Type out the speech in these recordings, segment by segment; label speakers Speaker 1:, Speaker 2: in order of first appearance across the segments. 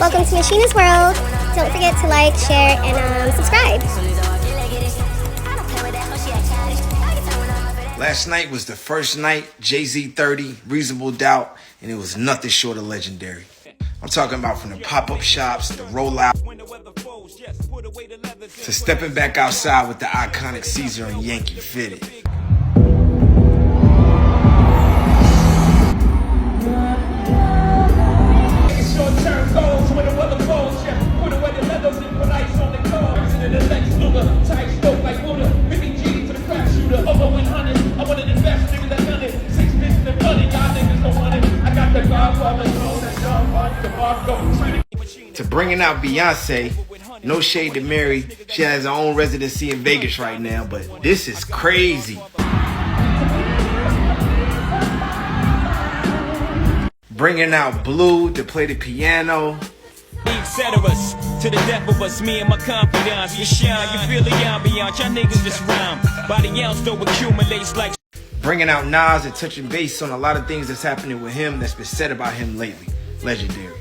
Speaker 1: Welcome to Miss.sheeena's world. Don't forget to like, share, and subscribe.
Speaker 2: Last night was the first night, Jay-Z 30, Reasonable Doubt, and it was nothing short of legendary. I'm talking about from the pop-up shops, the rollout, to stepping back outside with the iconic Caesar and Yankee fitted.
Speaker 3: Short-term goals when the weather falls, yeah. Put away the leathers and put ice on the cars. And the next Luger, tight stroke like Buddha. 50 G for the crap shooter. Over 100. I wanted the best niggas that done it. 6 bitches and money, y'all niggas don't want it. I got the Godfather, that John Mark, the Marco.
Speaker 2: To bringing out Beyonce, no shade to Mary. She has her own residency in Vegas right now, but this is crazy. Bringing out Blue to play the piano.
Speaker 4: Ceteris, to the death of us, me and my confidants. You shine, you feel the ambiance. Y'all niggas just rhyme. Body ounce though accumulates like.
Speaker 2: Bringing out Nas and touching base on a lot of things that's happening with him that's been said about him lately. Legendary.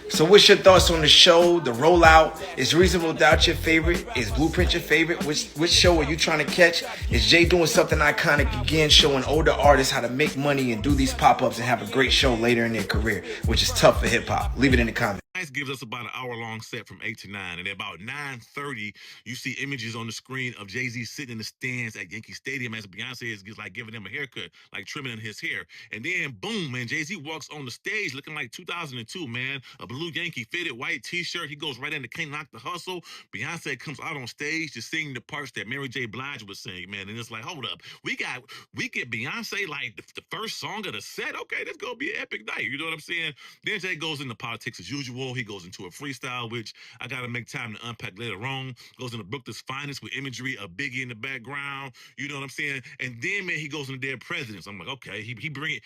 Speaker 2: So what's your thoughts on the show, the rollout? Is Reasonable Doubt your favorite? Is Blueprint your favorite? Which show are you trying to catch? Is Jay doing something iconic again, showing older artists how to make money and do these pop-ups and have a great show later in their career, which is tough for hip-hop? Leave it in the comments.
Speaker 5: Gives us about an hour-long set from 8 to 9, and at about 9:30, you see images on the screen of Jay-Z sitting in the stands at Yankee Stadium as Beyonce is like giving him a haircut, like trimming his hair. And then, boom, man, Jay-Z walks on the stage looking like 2002, man. A blue Yankee fitted white T-shirt. He goes right into Can't Knock the Hustle. Beyonce comes out on stage to sing the parts that Mary J. Blige would sing, man. And it's like, hold up, we get Beyonce like the first song of the set. Okay, this gonna be an epic night. You know what I'm saying? Then Jay goes into politics as usual. He goes into a freestyle, which I gotta make time to unpack later on. Goes into Brooklyn's Finest with imagery of Biggie in the background. You know what I'm saying? And then, man, he goes into Dead Presidents. I'm like, okay, he bringing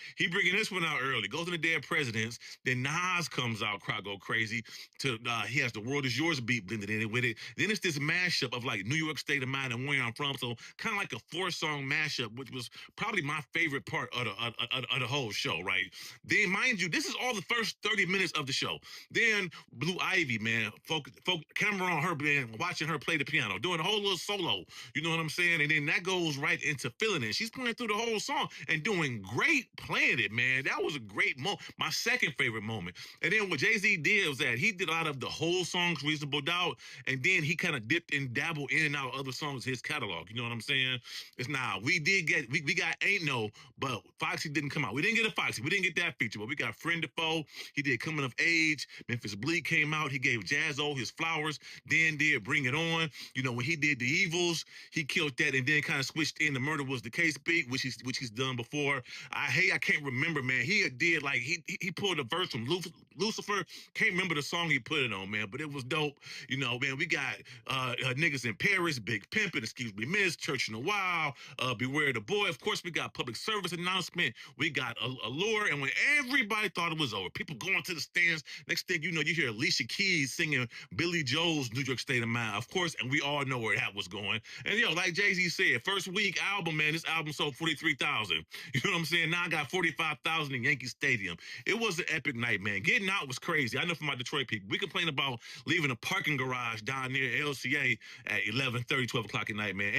Speaker 5: this one out early. Goes into Dead Presidents. Then Nas comes out, crowd go crazy. He has the World Is Yours beat blended in it with it. Then it's this mashup of like New York State of Mind and Where I'm From. So kind of like a 4-song mashup, which was probably my favorite part of the whole show, right? Then, mind you, this is all the first 30 minutes of the show. Then Blue Ivy, man, camera on her, man, watching her play the piano, doing a whole little solo, you know what I'm saying? And then that goes right into feeling it. She's playing through the whole song and doing great playing it, man. That was a great moment, my second favorite moment. And then what Jay-Z did was that he did out of the whole songs, Reasonable Doubt, and then he kind of dipped and dabbled in and out of other songs in his catalog, you know what I'm saying? It's now, we got Ain't No, but Foxy didn't come out. We didn't get a Foxy, we didn't get that feature, but we got Friend to Foe, he did Coming of Age, Memphis Bleak came out, he gave Jazzo his flowers, then did Bring It On. You know, when he did The Evils, he killed that and then kind of switched in the Murder Was the Case beat, which he's done before. I can't remember, man. He did like he pulled a verse from Lucifer. Can't remember the song he put it on, man, but it was dope. You know, man, we got Niggas in Paris, Big Pimpin', Excuse Me Miss, Church in a While, Beware the Boy. Of course, we got Public Service Announcement. We got Allure, and when everybody thought it was over, people going to the stands, next thing you know, you hear Alicia Keys singing Billy Joel's New York State of Mind, of course, and we all know where that was going. And, yo, like Jay-Z said, first week album, man, this album sold 43,000. You know what I'm saying? Now I got 45,000 in Yankee Stadium. It was an epic night, man. Getting out was crazy. I know from my Detroit people, we complain about leaving a parking garage down near LCA at 11:30, 12 o'clock at night, man.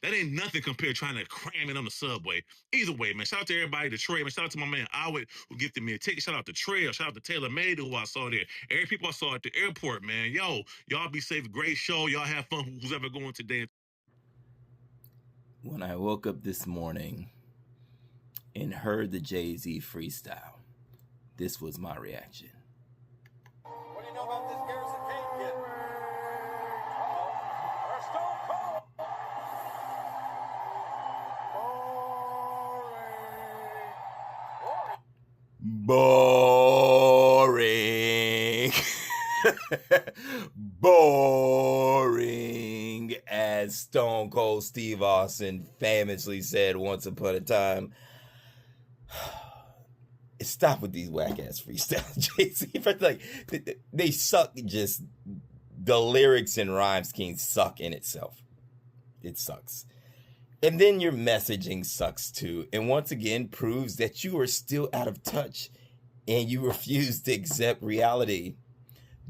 Speaker 5: That ain't nothing compared to trying to cram it on the subway. Either way, man, shout out to everybody in Detroit, man. Shout out to my man Howard who gifted me a ticket. Shout out to Trail. Shout out to Taylor Made who I saw there. Every people I saw at the airport, man. Yo, y'all be safe. Great show. Y'all have fun. Who's ever going today?
Speaker 6: When I woke up this morning and heard the Jay-Z freestyle, this was my reaction.
Speaker 7: What do you know about this Garrison Kane kid?
Speaker 6: Boring. Boring, as Stone Cold Steve Austin famously said once upon a time. Stop with these whack-ass freestyles, Jay-Z. Like, they suck. Just the lyrics and rhyme scheme suck in itself. It sucks. And then your messaging sucks too. And once again proves that you are still out of touch and you refuse to accept reality.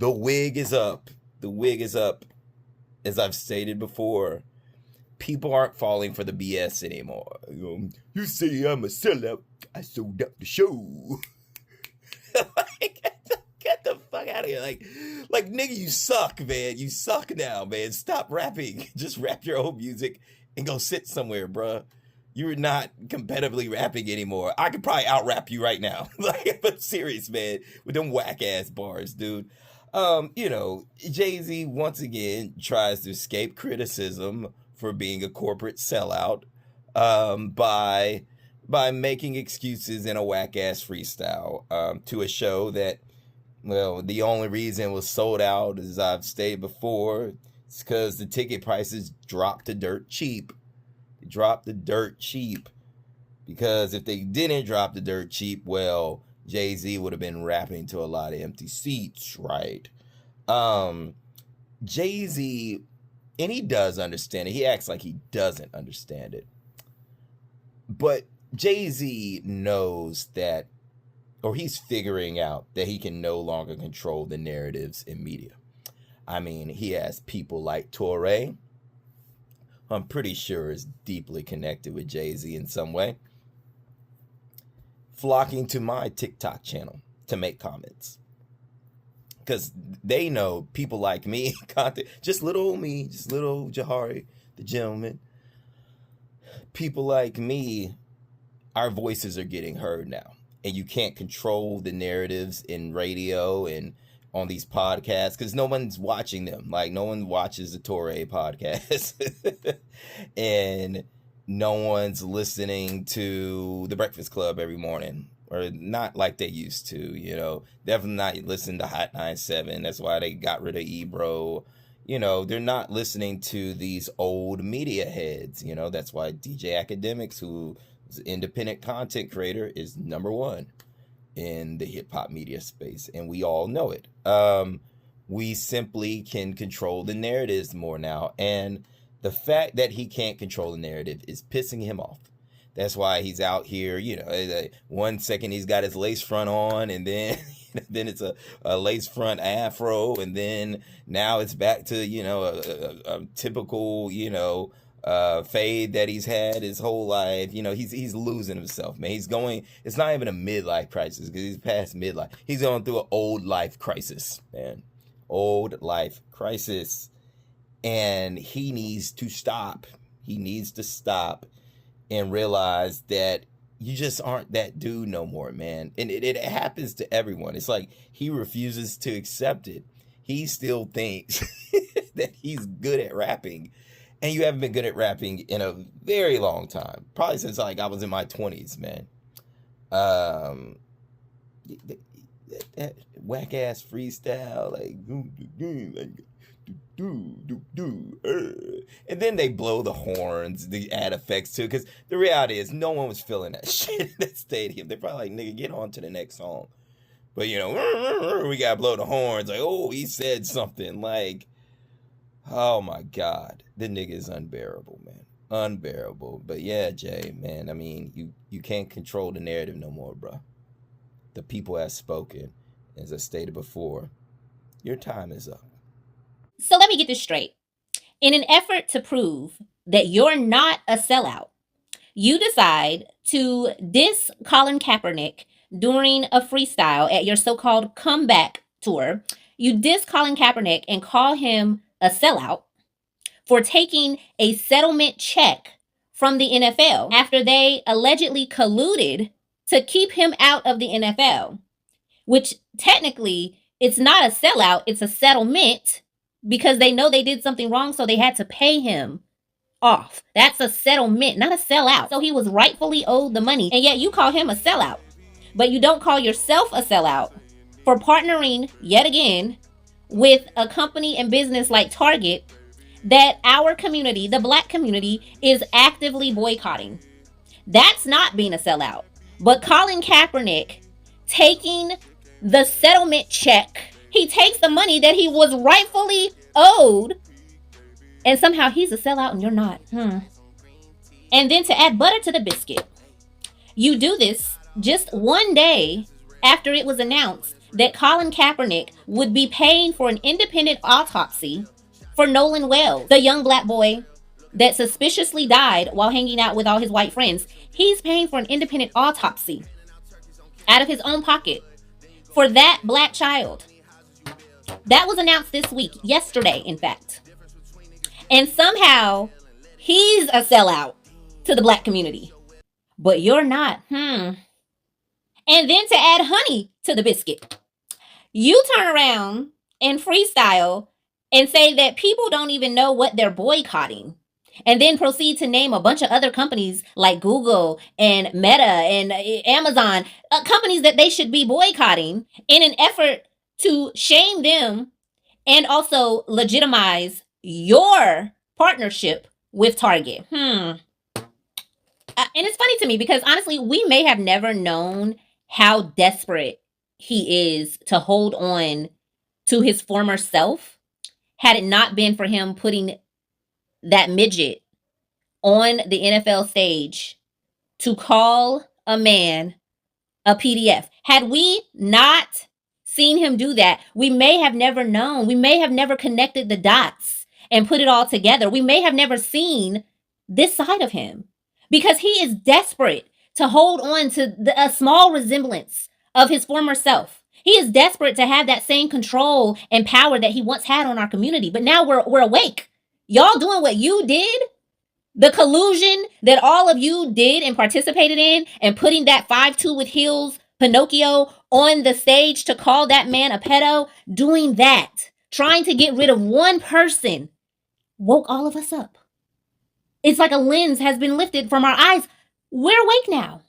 Speaker 6: The wig is up. The wig is up. As I've stated before, people aren't falling for the BS anymore. You say I'm a sellout. I sold out the show. Get the fuck out of here. Like, nigga, you suck, man. You suck now, man. Stop rapping. Just rap your own music and go sit somewhere, bruh. You're not competitively rapping anymore. I could probably out-rap you right now. Like, I'm serious, man. With them whack-ass bars, dude. Jay-Z once again tries to escape criticism for being a corporate sellout by making excuses in a whack-ass freestyle to a show that, well, the only reason it was sold out, as I've stated before, is because the ticket prices dropped to dirt cheap. They dropped the dirt cheap because if they didn't drop the dirt cheap, well, Jay-Z would have been rapping to a lot of empty seats, right? Jay-Z, and he does understand it. He acts like he doesn't understand it. But Jay-Z knows that, or he's figuring out that he can no longer control the narratives in media. I mean, he has people like Toure, I'm pretty sure is deeply connected with Jay-Z in some way, flocking to my TikTok channel to make comments. Because they know people like me, just little me, just little Jahari, the gentleman. People like me, our voices are getting heard now. And you can't control the narratives in radio and on these podcasts because no one's watching them. Like, no one watches the Toure podcast. And no one's listening to The Breakfast Club every morning. Or not like they used to, Definitely not listening to Hot 97. That's why they got rid of Ebro. They're not listening to these old media heads. That's why DJ Academics, who is an independent content creator, is number one in the hip-hop media space. And we all know it. We simply can control the narratives more now. And the fact that he can't control the narrative is pissing him off. That's why he's out here, 1 second he's got his lace front on, and then then it's a lace front afro, and then now it's back to, a typical, fade that he's had his whole life. He's losing himself, man. It's not even a midlife crisis because he's past midlife. He's going through an old life crisis, man. Old life crisis. And he needs to stop. He needs to stop and realize that you just aren't that dude no more, man. And it happens to everyone. It's like he refuses to accept it. He still thinks that he's good at rapping. And you haven't been good at rapping in a very long time. Probably since I was in my 20s, man. That whack-ass freestyle, and then they blow the horns, the add effects too, because the reality is no one was feeling that shit in that stadium. They're probably like, nigga, get on to the next song. But we gotta blow the horns, like, oh, he said something, oh my god, the nigga is unbearable, man. Unbearable. But yeah, Jay, man, I mean, you can't control the narrative no more, bro. The people have spoken. As I stated before, your time is up.
Speaker 8: So let me get this straight. In an effort to prove that you're not a sellout, you decide to diss Colin Kaepernick during a freestyle at your so-called comeback tour. You diss Colin Kaepernick and call him a sellout for taking a settlement check from the NFL after they allegedly colluded to keep him out of the NFL, which technically it's not a sellout, it's a settlement. Because they know they did something wrong, so they had to pay him off. That's a settlement, not a sellout. So he was rightfully owed the money, and yet you call him a sellout. But you don't call yourself a sellout for partnering, yet again, with a company and business like Target that our community, the Black community, is actively boycotting. That's not being a sellout. But Colin Kaepernick taking the settlement check, he takes the money that he was rightfully owed, and somehow he's a sellout and you're not. And then to add butter to the biscuit, you do this just one day after it was announced that Colin Kaepernick would be paying for an independent autopsy for Nolan Wells, the young black boy that suspiciously died while hanging out with all his white friends. He's paying for an independent autopsy out of his own pocket for that black child. That was announced this week, yesterday, in fact. And somehow he's a sellout to the black community. But you're not. And then to add honey to the biscuit, you turn around and freestyle and say that people don't even know what they're boycotting. And then proceed to name a bunch of other companies like Google and Meta and Amazon, companies that they should be boycotting in an effort to shame them and also legitimize your partnership with Target. And it's funny to me because honestly, we may have never known how desperate he is to hold on to his former self had it not been for him putting that midget on the NFL stage to call a man a PDF. Had we not seen him do that, we may have never known. We may have never connected the dots and put it all together. We may have never seen this side of him because he is desperate to hold on to a small resemblance of his former self. He is desperate to have that same control and power that he once had on our community. But now we're awake. Y'all doing what you did, the collusion that all of you did and participated in, and putting that 5'2" with heels Pinocchio on the stage to call that man a pedo, doing that, trying to get rid of one person, woke all of us up. It's like a lens has been lifted from our eyes. We're awake now.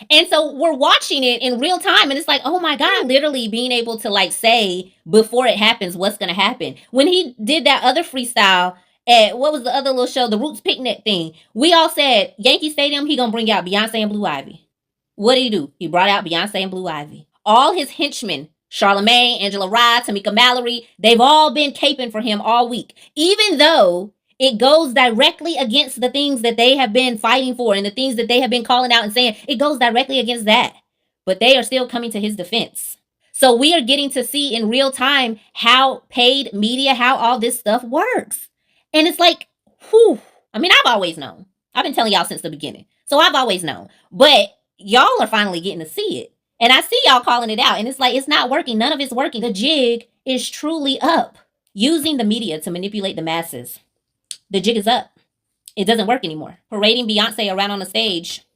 Speaker 8: And so we're watching it in real time. And it's like, oh my God, literally being able to like say before it happens, what's going to happen. When he did that other freestyle at, what was the other little show, the Roots Picnic thing, we all said, Yankee Stadium, he going to bring out Beyonce and Blue Ivy. What did he do? He brought out Beyonce and Blue Ivy. All his henchmen, Charlamagne, Angela Rye, Tamika Mallory, they've all been caping for him all week. Even though it goes directly against the things that they have been fighting for and the things that they have been calling out and saying, it goes directly against that. But they are still coming to his defense. So we are getting to see in real time how paid media, how all this stuff works. And it's like, whew. I mean, I've always known. I've been telling y'all since the beginning. So I've always known. But y'all are finally getting to see it. And I see y'all calling it out. And it's like, it's not working. None of it's working. The jig is truly up. Using the media to manipulate the masses. The jig is up. It doesn't work anymore. Parading Beyonce around on the stage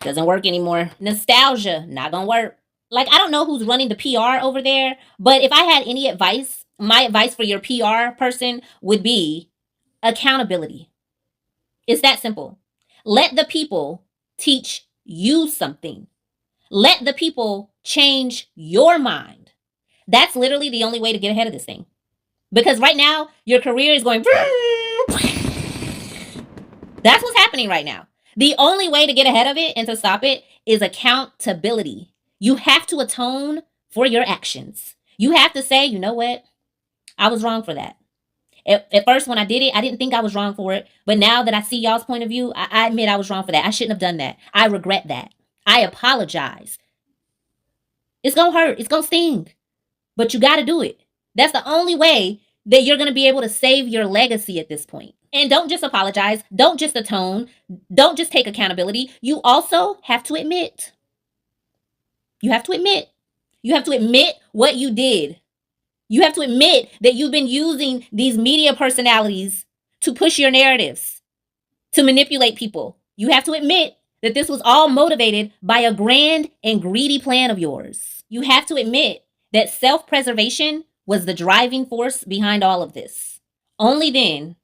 Speaker 8: doesn't work anymore. Nostalgia, not gonna work. Like, I don't know who's running the PR over there, but if I had any advice, my advice for your PR person would be accountability. It's that simple. Let the people teach you something. Let the people change your mind. That's literally the only way to get ahead of this thing. Because right now, your career is going... That's what's happening right now. The only way to get ahead of it and to stop it is accountability. You have to atone for your actions. You have to say, you know what? I was wrong for that. At first, when I did it, I didn't think I was wrong for it. But now that I see y'all's point of view, I admit I was wrong for that. I shouldn't have done that. I regret that. I apologize. It's going to hurt. It's going to sting. But you got to do it. That's the only way that you're going to be able to save your legacy at this point. And don't just apologize. Don't just atone. Don't just take accountability. You also have to admit. You have to admit. You have to admit what you did. You have to admit that you've been using these media personalities to push your narratives, to manipulate people. You have to admit that this was all motivated by a grand and greedy plan of yours. You have to admit that self-preservation was the driving force behind all of this. Only then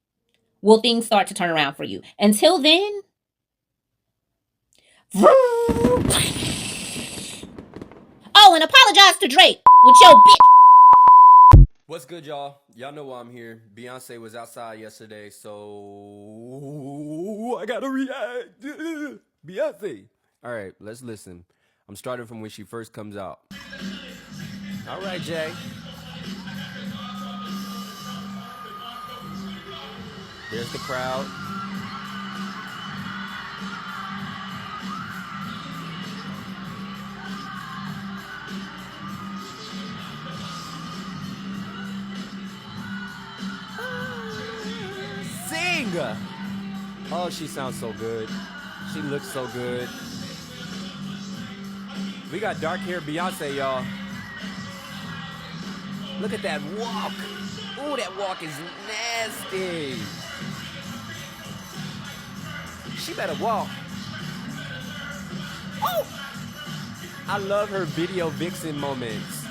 Speaker 8: will things start to turn around for you. Until then, oh, and apologize to Drake with your bitch.
Speaker 9: What's good, y'all? Y'all know why I'm here. Beyonce was outside yesterday, so I gotta react. Beyonce. All right, let's listen. I'm starting from when she first comes out. All right, Jay. There's the crowd. Oh, she sounds so good. She looks so good. We got dark hair Beyonce, y'all. Look at that walk. Ooh, that walk is nasty. She better walk. Oh! I love her video vixen moments.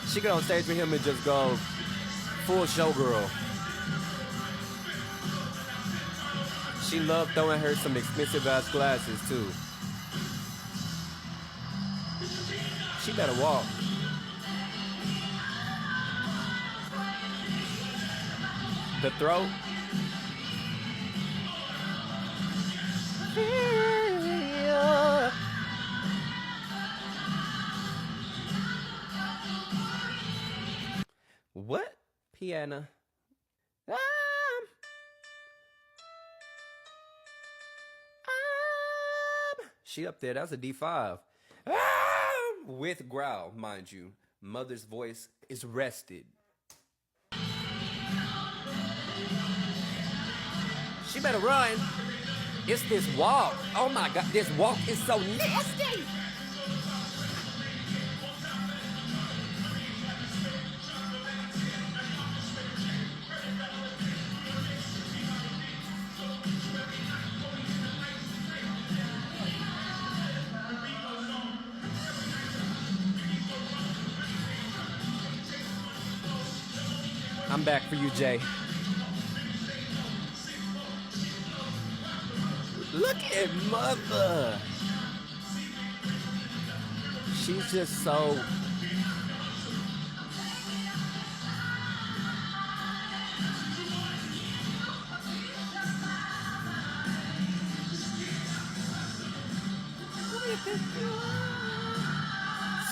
Speaker 9: She get on stage with him and just go full showgirl. She loved throwing her some expensive ass glasses too. She better walk. The throat. What? Piano. She up there. That's a D5. With growl, mind you. Mother's voice is rested. She better run. It's this walk. Oh my God, this walk is so nasty. I'm back for you, Jay. Look at mother. She's just so...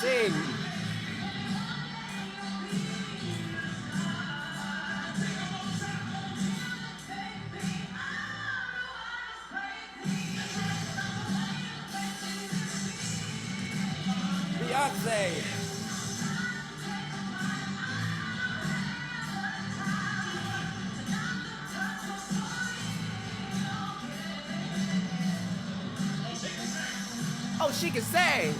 Speaker 9: Sing. Beyonce. Oh, she can sing.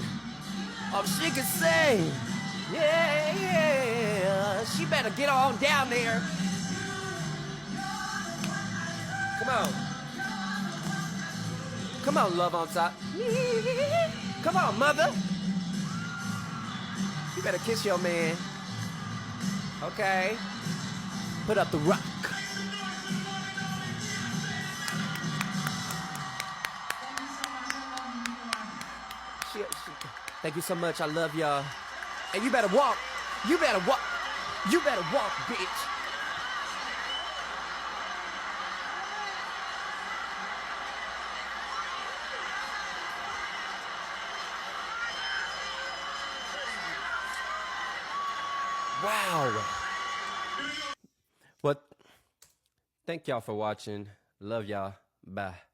Speaker 9: Oh, she can sing. Yeah, yeah. She better get on down there. Come on. Come on, love on top. Come on, mother. You better kiss your man. Okay. Put up the rock. Thank you so much. I love y'all. And you better walk. You better walk. You better walk, bitch. Wow. Well, thank y'all for watching. Love y'all. Bye.